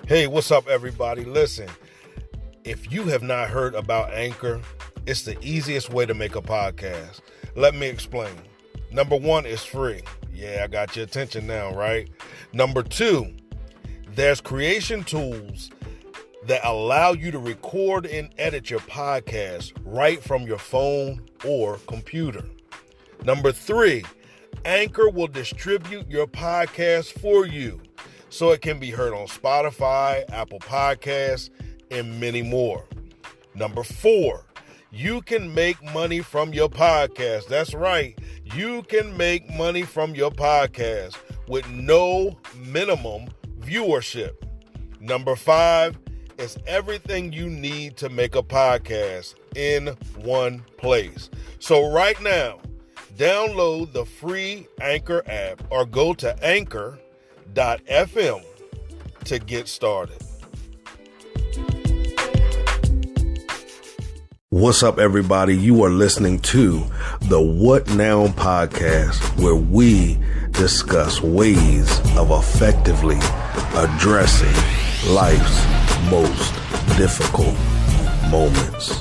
Hey, what's up, everybody? Listen, if you have not heard about Anchor, it's the easiest way to make a podcast. Let me explain. Number one, it's free. Yeah, I got your attention now, right? Number two, there's creation tools that allow you to record and edit your podcast right from your phone or computer. Number three, Anchor will distribute your podcast for you so it can be heard on Spotify, Apple Podcasts, and many more. Number four, you can make money from your podcast. That's right. You can make money from your podcast with no minimum viewership. Number five, it's everything you need to make a podcast in one place. So right now, download the free Anchor app or go to anchor.fm to get started. What's up, everybody? You are listening to the What Now podcast, where we discuss ways of effectively addressing life's most difficult moments.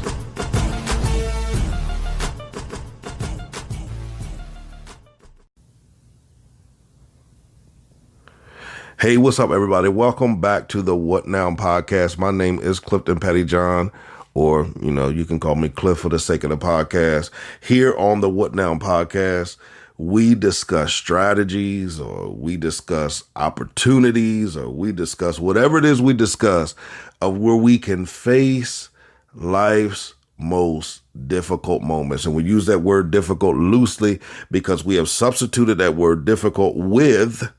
Hey, what's up, everybody? Welcome back to the What Now podcast. My name is Clifton Pettyjohn, or, you can call me Cliff for the sake of the podcast. Here on the What Now podcast, we discuss strategies, or we discuss opportunities, or we discuss whatever it is we discuss of where we can face life's most difficult moments. And we use that word difficult loosely because we have substituted that word difficult with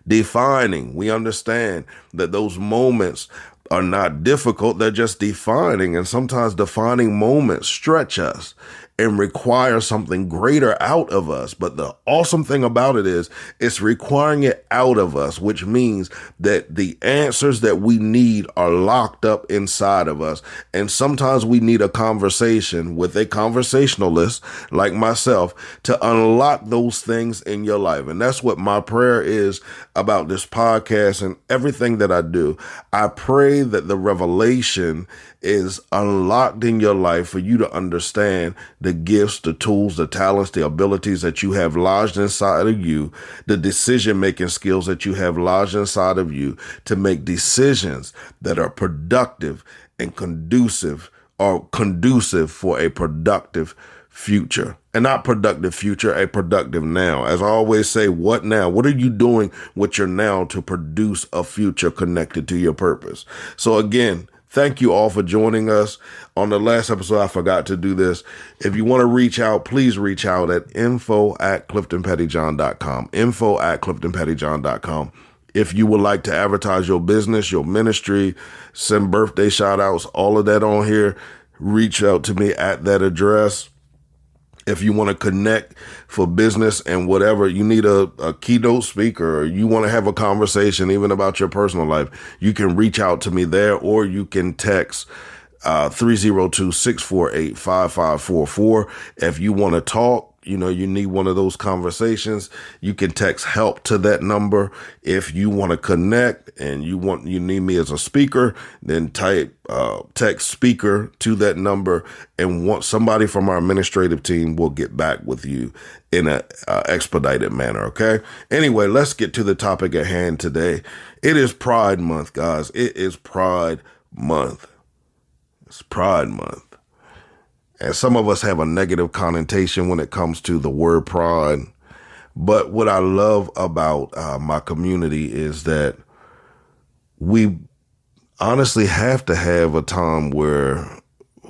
defining. We understand that those moments are not difficult, they're just defining. And sometimes defining moments stretch us and require something greater out of us. But the awesome thing about it is it's requiring it out of us, which means that the answers that we need are locked up inside of us. And sometimes we need a conversation with a conversationalist like myself to unlock those things in your life. And that's what my prayer is about this podcast and everything that I do. I pray that the revelation is unlocked in your life for you to understand the gifts, the tools, the talents, the abilities that you have lodged inside of you, the decision-making skills that you have lodged inside of you to make decisions that are productive and conducive for a productive future. And not productive future, a productive now. As I always say, what now? What are you doing with your now to produce a future connected to your purpose? So again, thank you all for joining us. On the last episode, I forgot to do this. If you want to reach out, please reach out at info@cliftonpettyjohn.com, info@cliftonpettyjohn.com. If you would like to advertise your business, your ministry, send birthday shout outs, all of that on here, reach out to me at that address. If you want to connect for business and whatever, you need a keynote speaker, or you want to have a conversation even about your personal life, you can reach out to me there, or you can text 302-648-5544. If you want to talk, you need one of those conversations, you can text help to that number. If you want to connect and you need me as a speaker, then text speaker to that number, and somebody from our administrative team will get back with you in an expedited manner. Okay. Anyway, let's get to the topic at hand today. It is Pride Month, guys. It is Pride Month. It's Pride Month. And some of us have a negative connotation when it comes to the word pride. But what I love about my community is that we honestly have to have a time where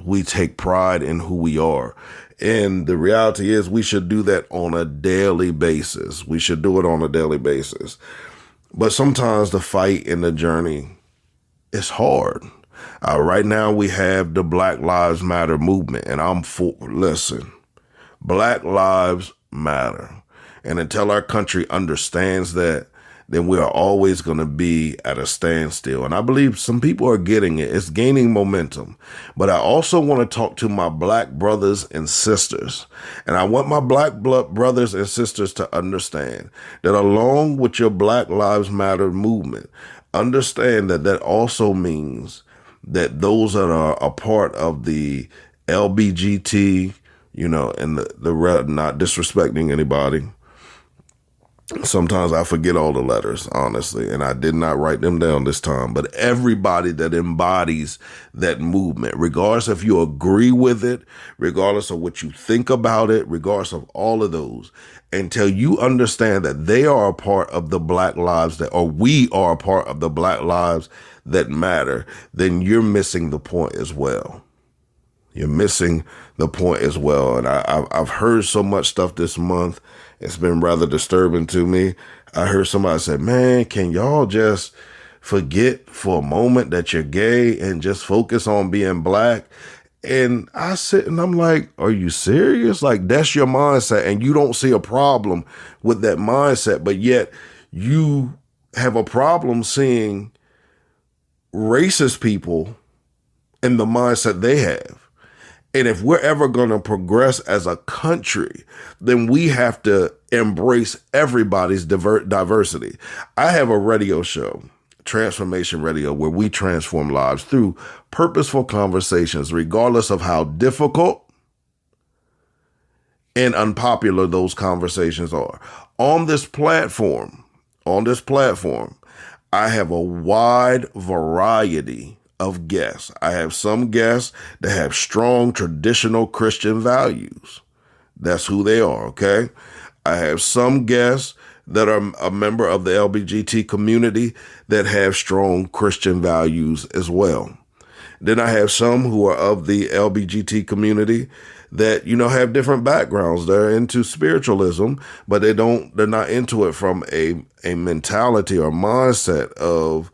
we take pride in who we are. And the reality is we should do that on a daily basis. We should do it on a daily basis. But sometimes the fight in the journey is hard. Right now we have the Black Lives Matter movement, and listen, Black Lives Matter. And until our country understands that, then we are always going to be at a standstill. And I believe some people are getting it. It's gaining momentum. But I also want to talk to my black brothers and sisters. And I want my black brothers and sisters to understand that along with your Black Lives Matter movement, understand that that also means that those that are a part of the LBGT, and not disrespecting anybody. Sometimes I forget all the letters, honestly, and I did not write them down this time. But everybody that embodies that movement, regardless if you agree with it, regardless of what you think about it, regardless of all of those, until you understand that they are a part of the Black lives or we are a part of the Black lives that matter, then you're missing the point as well. You're missing the point as well. And I've heard so much stuff this month. It's been rather disturbing to me. I heard somebody say, man, can y'all just forget for a moment that you're gay and just focus on being Black? And I sit and I'm like, are you serious? Like, that's your mindset, and you don't see a problem with that mindset, but yet you have a problem seeing racist people in the mindset they have. And if we're ever going to progress as a country, then we have to embrace everybody's diversity. I have a radio show, Transformation Radio, where we transform lives through purposeful conversations, regardless of how difficult and unpopular those conversations are. On this platform, I have a wide variety of guests. I have some guests that have strong traditional Christian values. That's who they are, okay? I have some guests that are a member of the LBGT community that have strong Christian values as well. Then I have some who are of the LBGT community that, have different backgrounds. They're into spiritualism, but they're not into it from a mentality or mindset of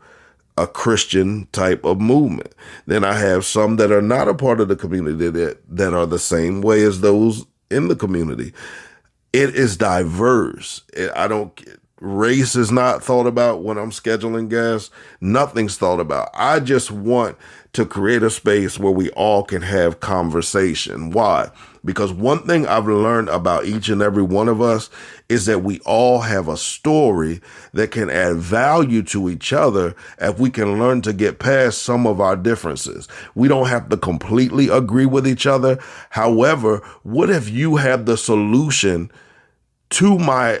a Christian type of movement. Then I have some that are not a part of the community that are the same way as those in the community. It is diverse. Race is not thought about when I'm scheduling guests. Nothing's thought about. I just want to create a space where we all can have conversation. Why? Because one thing I've learned about each and every one of us is that we all have a story that can add value to each other if we can learn to get past some of our differences. We don't have to completely agree with each other. However, what if you have the solution to my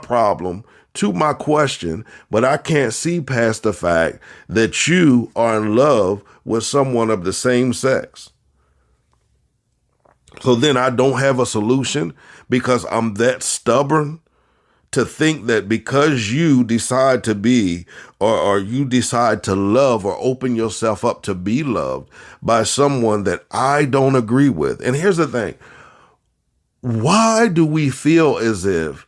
problem, to my question, but I can't see past the fact that you are in love with someone of the same sex? So then I don't have a solution because I'm that stubborn to think that because you decide to be or you decide to love or open yourself up to be loved by someone that I don't agree with. And here's the thing. Why do we feel as if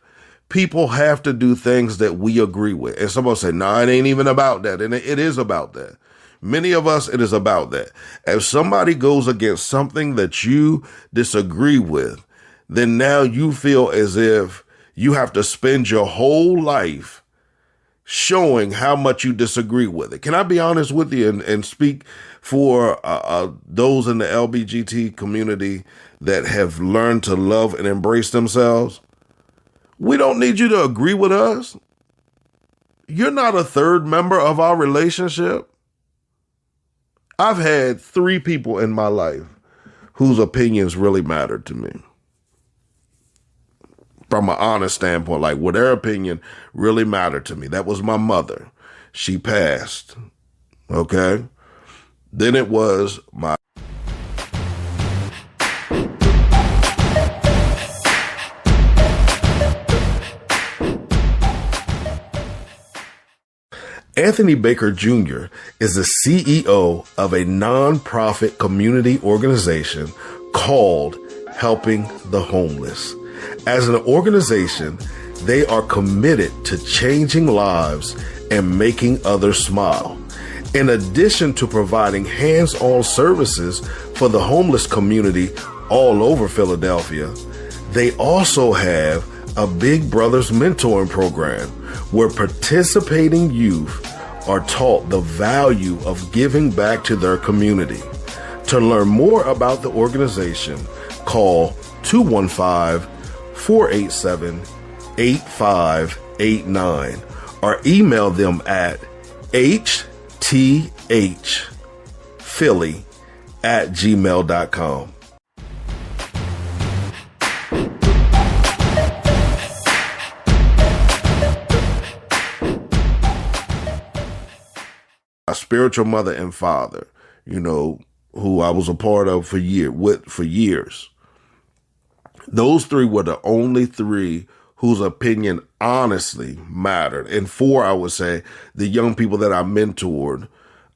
people have to do things that we agree with? And someone say, no, it ain't even about that. And it is about that. Many of us, it is about that. If somebody goes against something that you disagree with, then now you feel as if you have to spend your whole life showing how much you disagree with it. Can I be honest with you and speak for those in the LBGT community that have learned to love and embrace themselves? We don't need you to agree with us. You're not a third member of our relationship. I've had 3 people in my life whose opinions really mattered to me. From an honest standpoint, like what their opinion really mattered to me. That was my mother. She passed. Okay. Then it was my Anthony Baker Jr. is the CEO of a nonprofit community organization called Helping the Homeless. As an organization, they are committed to changing lives and making others smile. In addition to providing hands-on services for the homeless community all over Philadelphia, they also have a Big Brothers mentoring program where participating youth are taught the value of giving back to their community. To learn more about the organization, call 215-487-8589 or email them at hthphilly@gmail.com. My spiritual mother and father, who I was a part of for years. Those three were the only three whose opinion honestly mattered. And four, I would say, the young people that I mentored,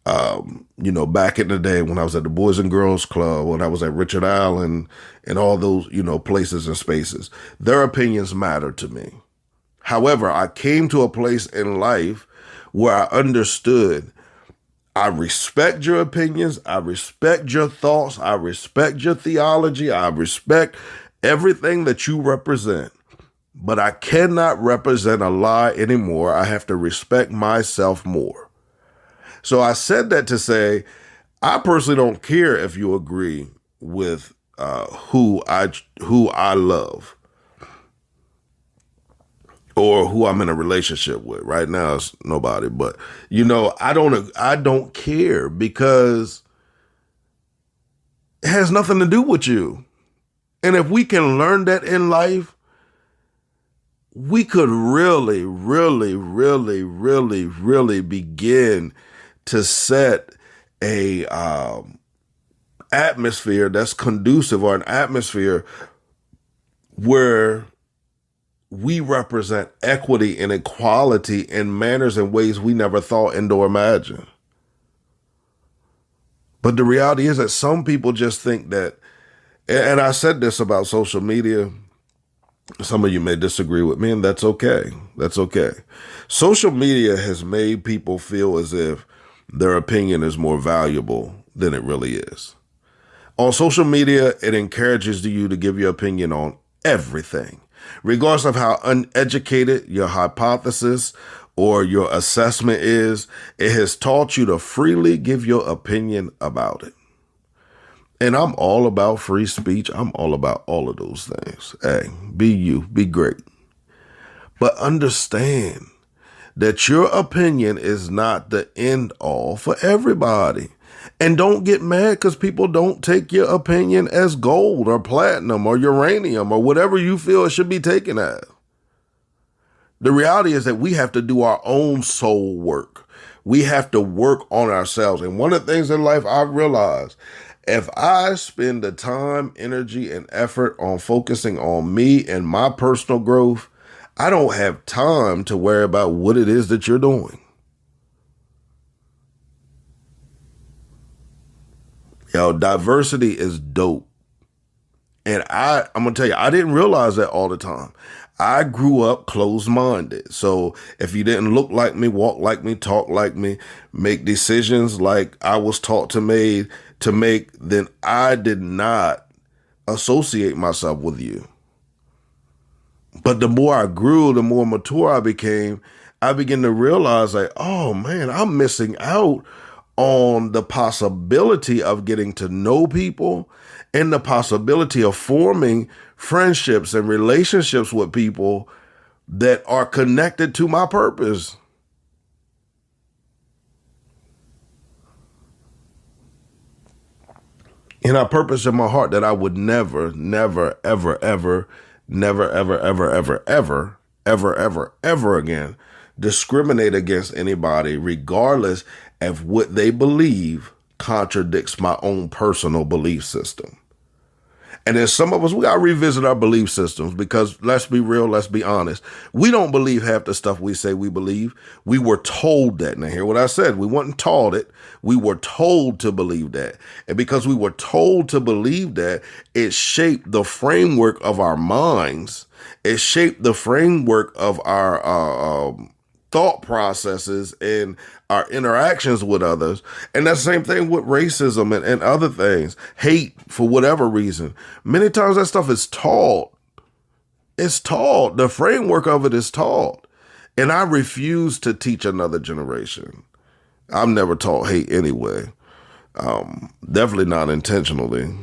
back in the day when I was at the Boys and Girls Club, when I was at Richard Allen and all those, places and spaces, their opinions mattered to me. However, I came to a place in life where I understood I respect your opinions. I respect your thoughts. I respect your theology. I respect everything that you represent. But I cannot represent a lie anymore. I have to respect myself more. So I said that to say, I personally don't care if you agree with who I love or who I'm in a relationship with. Right now, it's nobody. But I don't care, because it has nothing to do with you. And if we can learn that in life, we could really, really, really, really, really begin to set a atmosphere that's conducive, or an atmosphere where we represent equity and equality in manners and ways we never thought or imagined. But the reality is that some people just think that, and I said this about social media, some of you may disagree with me, and that's okay. That's okay. Social media has made people feel as if their opinion is more valuable than it really is. On social media, it encourages you to give your opinion on everything, regardless of how uneducated your hypothesis or your assessment is. It has taught you to freely give your opinion about it. And I'm all about free speech. I'm all about all of those things. Hey, be you, be great. But understand that your opinion is not the end all for everybody. And don't get mad because people don't take your opinion as gold or platinum or uranium or whatever you feel it should be taken as. The reality is that we have to do our own soul work. We have to work on ourselves. And one of the things in life I've realized, if I spend the time, energy, and effort on focusing on me and my personal growth, I don't have time to worry about what it is that you're doing. Diversity is dope. And I'm going to tell you, I didn't realize that all the time. I grew up closed-minded. So if you didn't look like me, walk like me, talk like me, make decisions like I was taught to make, then I did not associate myself with you. But the more I grew, the more mature I became, I began to realize like, oh man, I'm missing out on the possibility of getting to know people and the possibility of forming friendships and relationships with people that are connected to my purpose. And I purpose in my heart that I would never, never, ever, ever, never, ever, ever, ever, ever, ever, ever, ever again discriminate against anybody, regardless of what they believe contradicts my own personal belief system. And then some of us, we got to revisit our belief systems because let's be real, let's be honest. We don't believe half the stuff we say we believe. We were told that. Now, hear what I said. We weren't taught it. We were told to believe that. And because we were told to believe that, it shaped the framework of our minds. It shaped the framework of our thought processes and our interactions with others. And that's the same thing with racism and other things. Hate for whatever reason. Many times that stuff is taught. It's taught. The framework of it is taught. And I refuse to teach another generation. I've never taught hate anyway. Definitely not intentionally.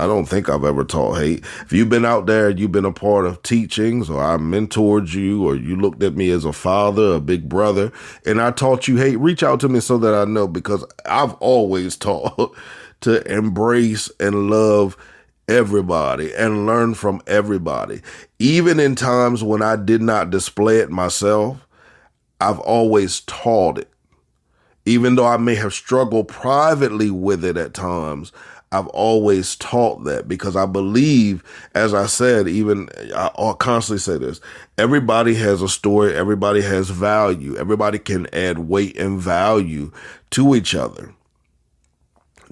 I don't think I've ever taught hate. If you've been out there, you've been a part of teachings, or I mentored you, or you looked at me as a father, a big brother, and I taught you hate, reach out to me so that I know, because I've always taught to embrace and love everybody and learn from everybody. Even in times when I did not display it myself, I've always taught it. Even though I may have struggled privately with it at times, I've always taught that, because I believe, as I said, I'll constantly say this, everybody has a story, everybody has value, everybody can add weight and value to each other.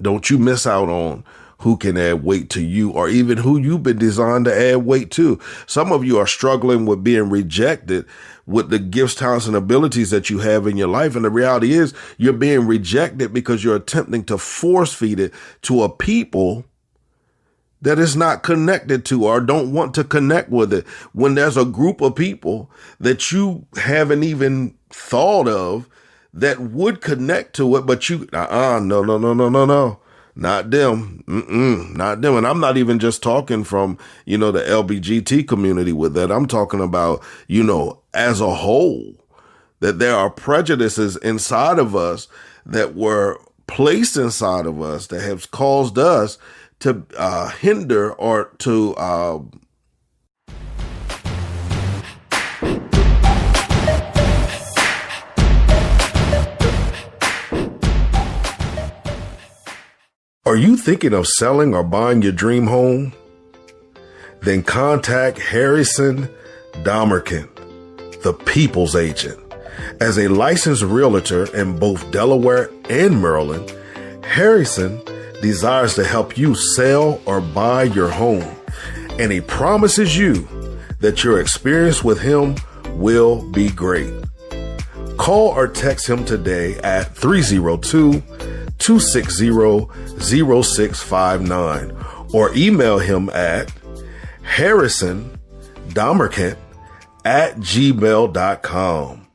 Don't you miss out on who can add weight to you, or even who you've been designed to add weight to. Some of you are struggling with being rejected with the gifts, talents, and abilities that you have in your life. And the reality is you're being rejected because you're attempting to force feed it to a people that is not connected to or don't want to connect with it, when there's a group of people that you haven't even thought of that would connect to it, but you, no. Not them. Not them. And I'm not even just talking from, the LBGT community with that. I'm talking about, as a whole, that there are prejudices inside of us that were placed inside of us that have caused us to hinder or to Are you thinking of selling or buying your dream home? Then contact Harrison Damerkant, the People's Agent. As a licensed realtor in both Delaware and Maryland, Harrison desires to help you sell or buy your home, and he promises you that your experience with him will be great. Call or text him today at 302-260-0659 or email him at harrisondamerkant@gmail.com.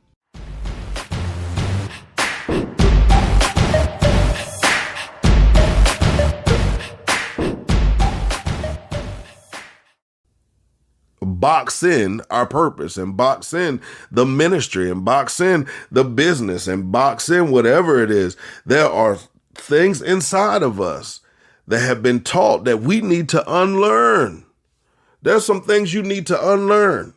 Box in our purpose, and box in the ministry, and box in the business, and box in whatever it is. There are things inside of us that have been taught that we need to unlearn. There's some things you need to unlearn.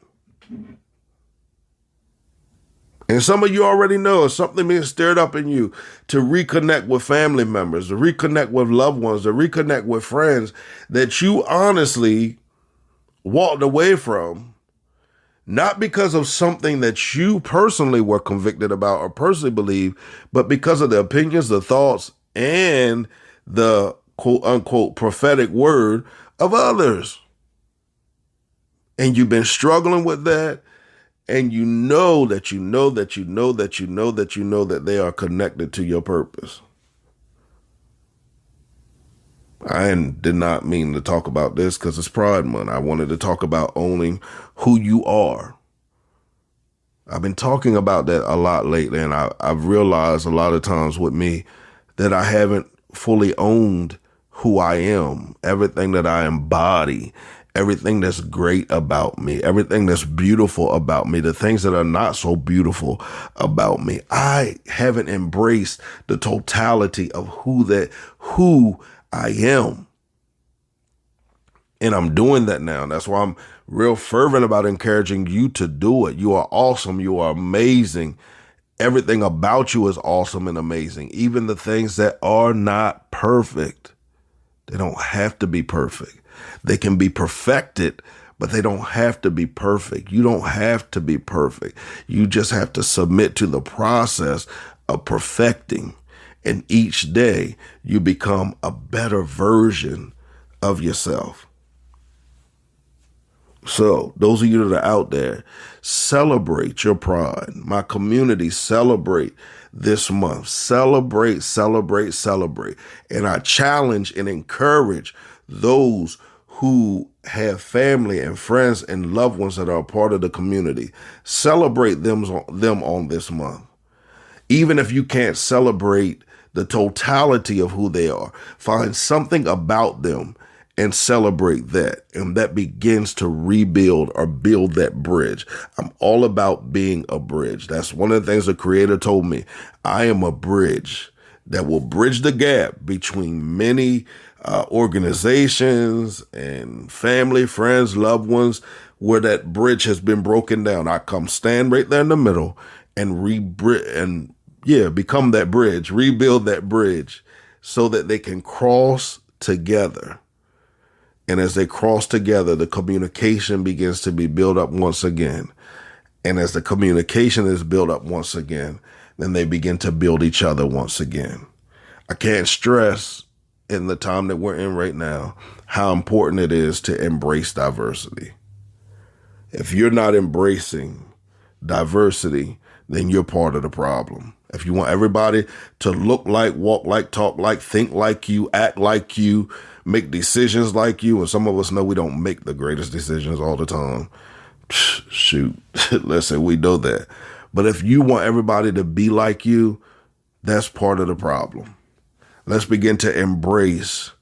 And some of you already know it's something being stirred up in you to reconnect with family members, to reconnect with loved ones, to reconnect with friends that you honestly walked away from, not because of something that you personally were convicted about or personally believe, but because of the opinions, the thoughts, and the quote unquote prophetic word of others. And you've been struggling with that, and you know that they are connected to your purpose. I did not mean to talk about this because it's Pride Month. I wanted to talk about owning who you are. I've been talking about that a lot lately, and I've realized a lot of times with me that I haven't fully owned who I am, everything that I embody, everything that's great about me, everything that's beautiful about me, the things that are not so beautiful about me. I haven't embraced the totality of who I am. And I'm doing that now. That's why I'm real fervent about encouraging you to do it. You are awesome. You are amazing. Everything about you is awesome and amazing. Even the things that are not perfect. They don't have to be perfect. They can be perfected, but they don't have to be perfect. You don't have to be perfect. You just have to submit to the process of perfecting. And each day you become a better version of yourself. So those of you that are out there, celebrate your pride. My community, celebrate this month. Celebrate. And I challenge and encourage those who have family and friends and loved ones that are a part of the community. Celebrate them on this month. Even if you can't celebrate the totality of who they are, find something about them and celebrate that. And that begins to rebuild or build that bridge. I'm all about being a bridge. That's one of the things the Creator told me. I am a bridge that will bridge the gap between many organizations and family, friends, loved ones, where that bridge has been broken down. I come stand right there in the middle and become that bridge, rebuild that bridge so that they can cross together. And as they cross together, the communication begins to be built up once again. And as the communication is built up once again, then they begin to build each other once again. I can't stress in the time that we're in right now how important it is to embrace diversity. If you're not embracing diversity, then you're part of the problem. If you want everybody to look like, walk like, talk like, think like you, act like you, make decisions like you, and some of us know we don't make the greatest decisions all the time. Shoot, listen, we know that. But if you want everybody to be like you, that's part of the problem. Let's begin to embrace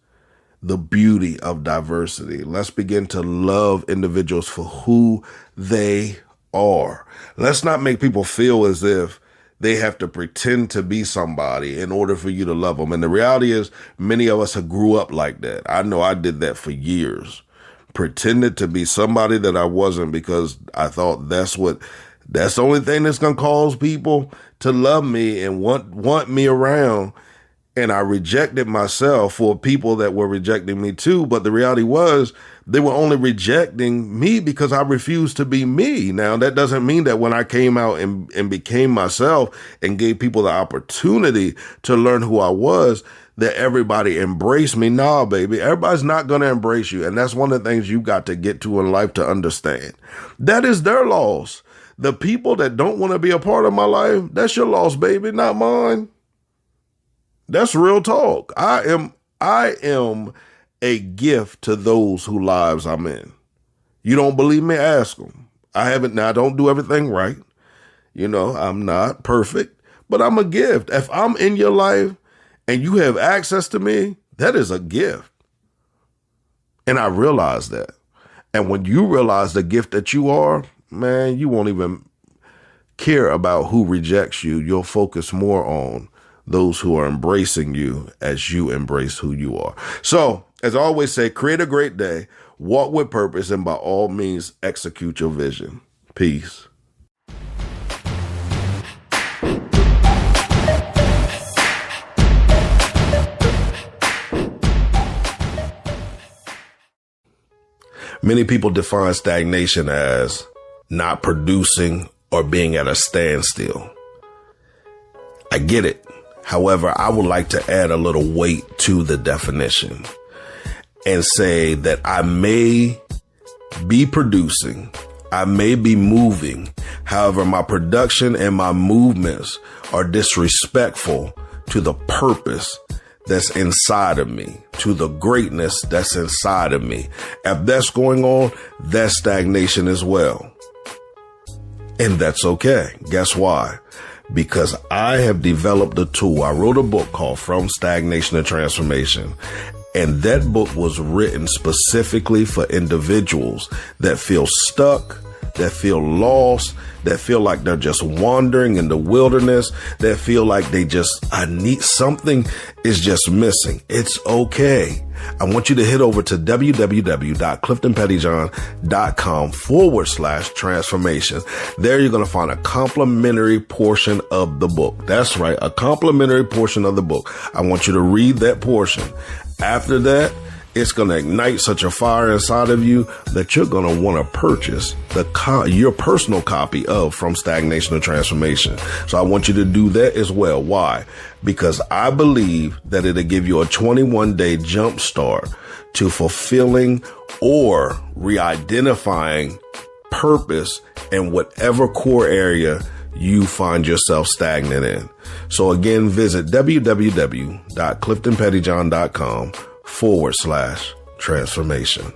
the beauty of diversity. Let's begin to love individuals for who they are. Let's not make people feel as if they have to pretend to be somebody in order for you to love them. And the reality is, many of us have grew up like that. I know I did that for years. Pretended to be somebody that I wasn't because I thought that's the only thing that's going to cause people to love me and want me around. And I rejected myself for people that were rejecting me too. But the reality was they were only rejecting me because I refused to be me. Now, that doesn't mean that when I came out and became myself and gave people the opportunity to learn who I was, that everybody embraced me. Nah, baby, everybody's not going to embrace you. And that's one of the things you got to get to in life to understand. That is their loss. The people that don't want to be a part of my life, that's your loss, baby, not mine. That's real talk. I am a gift to those whose lives I'm in. You don't believe me? Ask them. I don't do everything right. I'm not perfect, but I'm a gift. If I'm in your life and you have access to me, that is a gift. And I realize that. And when you realize the gift that you are, man, you won't even care about who rejects you. You'll focus more on those who are embracing you as you embrace who you are. So, as I always say, create a great day, walk with purpose, and by all means, execute your vision. Peace. Many people define stagnation as not producing or being at a standstill. I get it. However, I would like to add a little weight to the definition and say that I may be producing, I may be moving. However, my production and my movements are disrespectful to the purpose that's inside of me, to the greatness that's inside of me. If that's going on, that's stagnation as well. And that's okay. Guess why? Because I have developed a tool. I wrote a book called From Stagnation to Transformation. And that book was written specifically for individuals that feel stuck, that feel lost, that feel like they're just wandering in the wilderness, that feel like I need something is just missing. It's okay. I want you to head over to www.cliftonpettyjohn.com/transformation. There you're going to find a complimentary portion of the book. That's right, a complimentary portion of the book. I want you to read that portion. After that, it's going to ignite such a fire inside of you that you're going to want to purchase your personal copy of From Stagnation to Transformation. So I want you to do that as well. Why? Because I believe that it'll give you a 21-day jump start to fulfilling or re-identifying purpose in whatever core area you find yourself stagnant in. So again, visit www.cliftonpettyjohn.com/transformation.